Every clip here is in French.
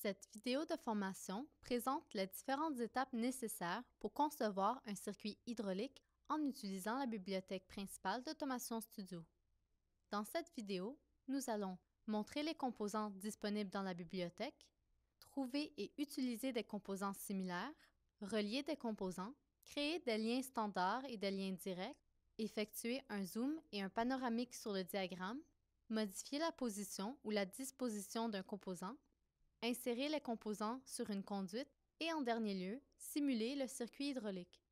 Cette vidéo de formation présente les différentes étapes nécessaires pour concevoir un circuit hydraulique en utilisant la bibliothèque principale d'Automation Studio. Dans cette vidéo, nous allons montrer les composants disponibles dans la bibliothèque, trouver et utiliser des composants similaires, relier des composants, créer des liens standards et des liens directs, effectuer un zoom et un panoramique sur le diagramme, modifier la position ou la disposition d'un composant, insérer les composants sur une conduite et, en dernier lieu, simuler le circuit hydraulique.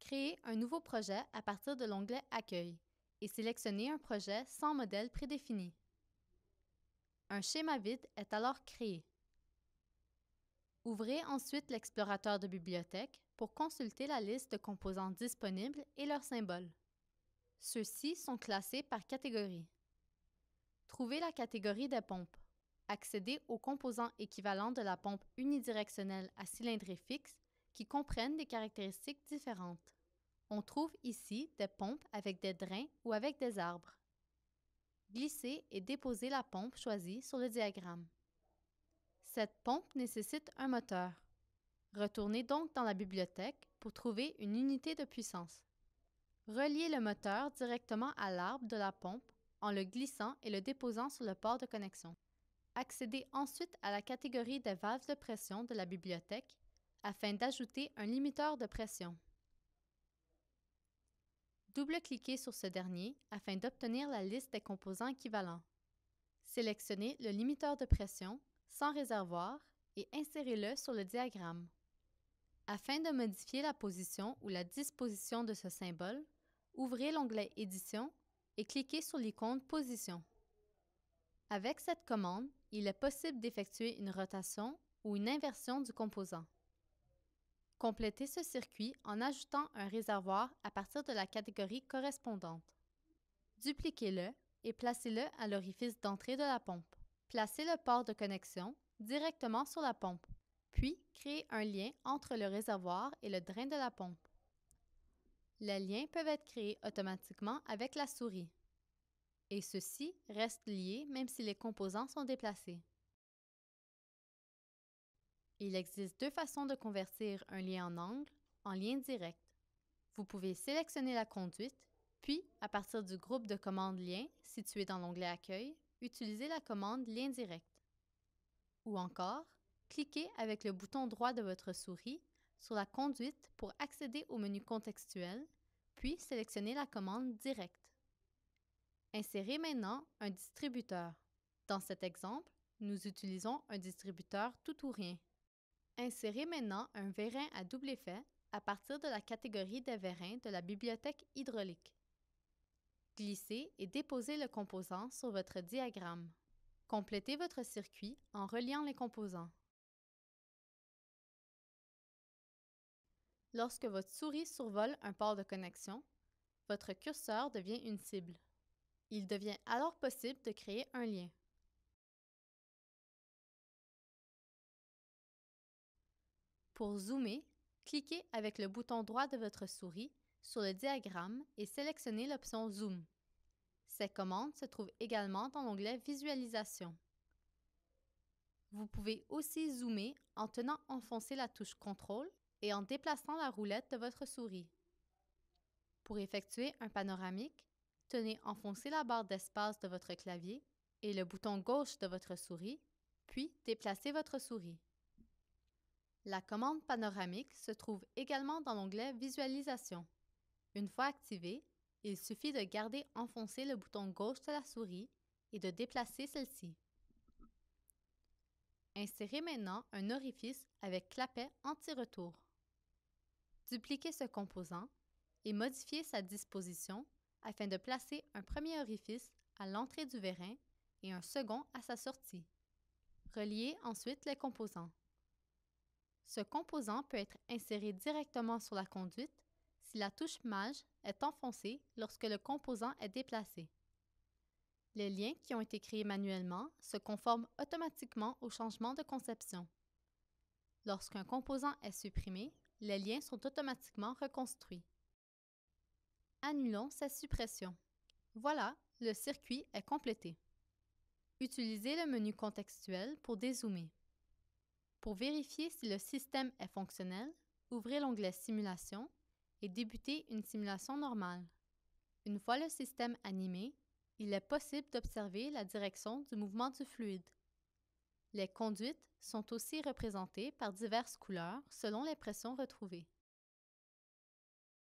Créer un nouveau projet à partir de l'onglet Accueil et sélectionner un projet sans modèle prédéfini. Un schéma vide est alors créé. Ouvrez ensuite l'explorateur de bibliothèque pour consulter la liste de composants disponibles et leurs symboles. Ceux-ci sont classés par catégorie. Trouvez la catégorie des pompes. Accédez aux composants équivalents de la pompe unidirectionnelle à cylindrée fixe qui comprennent des caractéristiques différentes. On trouve ici des pompes avec des drains ou avec des arbres. Glissez et déposez la pompe choisie sur le diagramme. Cette pompe nécessite un moteur. Retournez donc dans la bibliothèque pour trouver une unité de puissance. Reliez le moteur directement à l'arbre de la pompe en le glissant et le déposant sur le port de connexion. Accédez ensuite à la catégorie des valves de pression de la bibliothèque afin d'ajouter un limiteur de pression. Double-cliquez sur ce dernier afin d'obtenir la liste des composants équivalents. Sélectionnez le limiteur de pression sans réservoir et insérez-le sur le diagramme. Afin de modifier la position ou la disposition de ce symbole, ouvrez l'onglet Édition et cliquez sur l'icône Position. Avec cette commande, il est possible d'effectuer une rotation ou une inversion du composant. Complétez ce circuit en ajoutant un réservoir à partir de la catégorie correspondante. Dupliquez-le et placez-le à l'orifice d'entrée de la pompe. Placez le port de connexion directement sur la pompe, puis créez un lien entre le réservoir et le drain de la pompe. Les liens peuvent être créés automatiquement avec la souris. Et ceux-ci restent liés même si les composants sont déplacés. Il existe deux façons de convertir un lien en angle en lien direct. Vous pouvez sélectionner la conduite, puis, à partir du groupe de commandes Lien situé dans l'onglet Accueil, utiliser la commande Lien direct. Ou encore, cliquez avec le bouton droit de votre souris sur la conduite pour accéder au menu contextuel, puis sélectionnez la commande Direct. Insérez maintenant un distributeur. Dans cet exemple, nous utilisons un distributeur tout ou rien. Insérez maintenant un vérin à double effet à partir de la catégorie des vérins de la bibliothèque hydraulique. Glissez et déposez le composant sur votre diagramme. Complétez votre circuit en reliant les composants. Lorsque votre souris survole un port de connexion, votre curseur devient une cible. Il devient alors possible de créer un lien. Pour zoomer, cliquez avec le bouton droit de votre souris sur le diagramme et sélectionnez l'option Zoom. Ces commandes se trouvent également dans l'onglet Visualisation. Vous pouvez aussi zoomer en tenant enfoncée la touche Contrôle et en déplaçant la roulette de votre souris. Pour effectuer un panoramique, tenez enfoncée la barre d'espace de votre clavier et le bouton gauche de votre souris, puis déplacez votre souris. La commande panoramique se trouve également dans l'onglet Visualisation. Une fois activée, il suffit de garder enfoncé le bouton gauche de la souris et de déplacer celle-ci. Insérez maintenant un orifice avec clapet anti-retour. Dupliquez ce composant et modifiez sa disposition afin de placer un premier orifice à l'entrée du vérin et un second à sa sortie. Reliez ensuite les composants. Ce composant peut être inséré directement sur la conduite si la touche Maj est enfoncée lorsque le composant est déplacé. Les liens qui ont été créés manuellement se conforment automatiquement au changement de conception. Lorsqu'un composant est supprimé, les liens sont automatiquement reconstruits. Annulons sa suppression. Voilà, le circuit est complété. Utilisez le menu contextuel pour dézoomer. Pour vérifier si le système est fonctionnel, ouvrez l'onglet Simulation et débutez une simulation normale. Une fois le système animé, il est possible d'observer la direction du mouvement du fluide. Les conduites sont aussi représentées par diverses couleurs selon les pressions retrouvées.